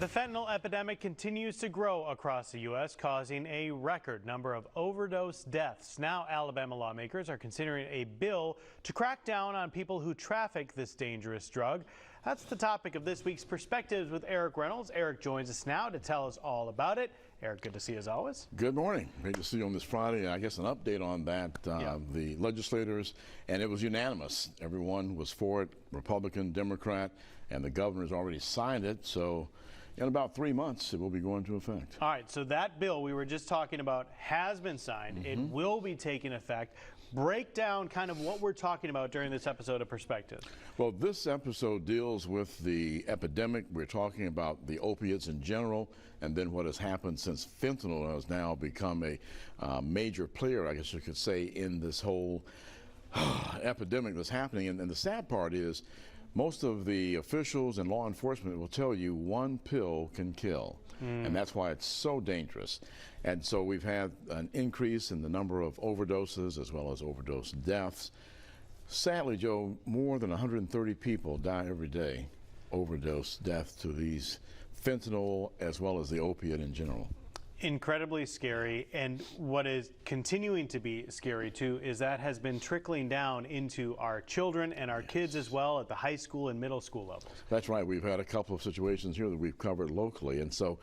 The fentanyl epidemic continues to grow across the U.S., causing a record number of overdose deaths. Now, Alabama lawmakers are considering a bill to crack down on people who traffic this dangerous drug. That's the topic of this week's Perspectives with Eric Reynolds. Eric joins us now to tell us all about it. Eric, good to see you as always. Good morning. Great to see you on this Friday. I guess an update on that. The legislators, and it was unanimous. Everyone was for it, Republican, Democrat, and the governor's already signed it. So in about 3 months, it will be going into effect. All right, so that bill we were just talking about has been signed. It will be taking effect. Break down kind of what we're talking about during this episode of Perspective. Well, this episode deals with the epidemic. We're talking about the opiates in general, and then what has happened since fentanyl has now become a major player, I guess you could say, in this whole epidemic that's happening. And the sad part is, most of the officials and law enforcement will tell you one pill can kill. And that's why it's so dangerous. And so we've had an increase in the number of overdoses as well as overdose deaths. Sadly, Joe, more than 130 people die every day, overdose death to these fentanyl as well as the opiate in general. Incredibly scary, and what is continuing to be scary too is that has been trickling down into our children and our kids as well at the high school and middle school levels. That's right. We've had a couple of situations here that we've covered locally, and so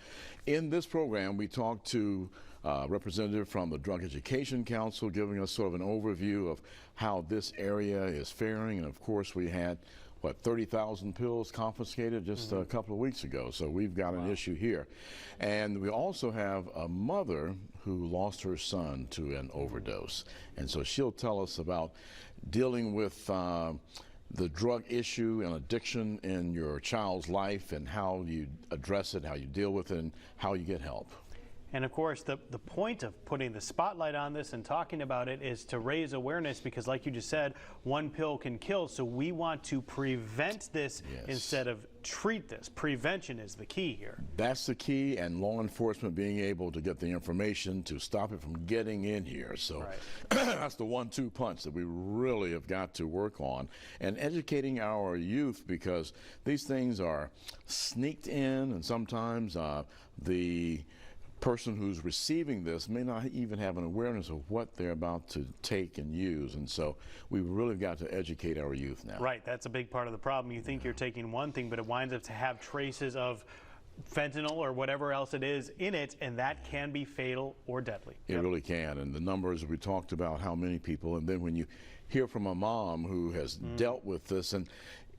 in this program we talked to a representative from the Drug Education Council giving us sort of an overview of how this area is faring, and of course we had 30,000 pills confiscated just a couple of weeks ago. So we've got an issue here. And we also have a mother who lost her son to an overdose. And so she'll tell us about dealing with the drug issue and addiction in your child's life and how you address it, how you deal with it, and how you get help. And of course, the point of putting the spotlight on this and talking about it is to raise awareness because, like you just said, one pill can kill. So we want to prevent this instead of treat this. Prevention is the key here. That's the key, and law enforcement being able to get the information to stop it from getting in here. So that's the 1-2 punch that we really have got to work on, and educating our youth because these things are sneaked in, and sometimes the person who's receiving this may not even have an awareness of what they're about to take and use, and so we've really got to educate our youth now. Right, that's a big part of the problem. You think you're taking one thing, but it winds up to have traces of fentanyl or whatever else it is in it, and that can be fatal or deadly. It really can, and the numbers we talked about, how many people, and then when you hear from a mom who has dealt with this, and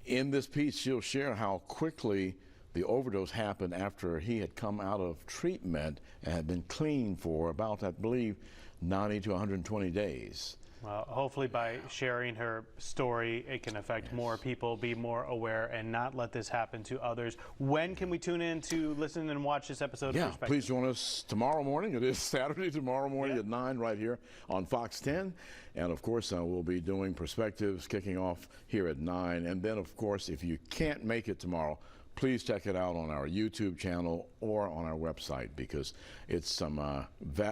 in this piece she'll share how quickly the overdose happened after he had come out of treatment and had been clean for about, I believe, 90 to 120 days. Well, hopefully by sharing her story, it can affect more people, be more aware, and not let this happen to others. When can we tune in to listen and watch this episode of Perspective? Please join us tomorrow morning. It is Saturday, tomorrow morning at 9 right here on Fox 10. And of course, we'll be doing Perspectives kicking off here at 9. And then, of course, if you can't make it tomorrow, please check it out on our YouTube channel or on our website because it's some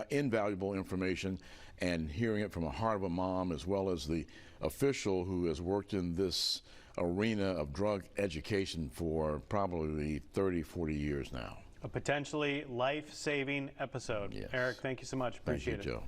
invaluable information, and hearing it from the heart of a mom as well as the official who has worked in this arena of drug education for probably 30, 40 years now. A potentially life-saving episode. Yes. Eric, thank you so much. Appreciate it. Thank you, Joe.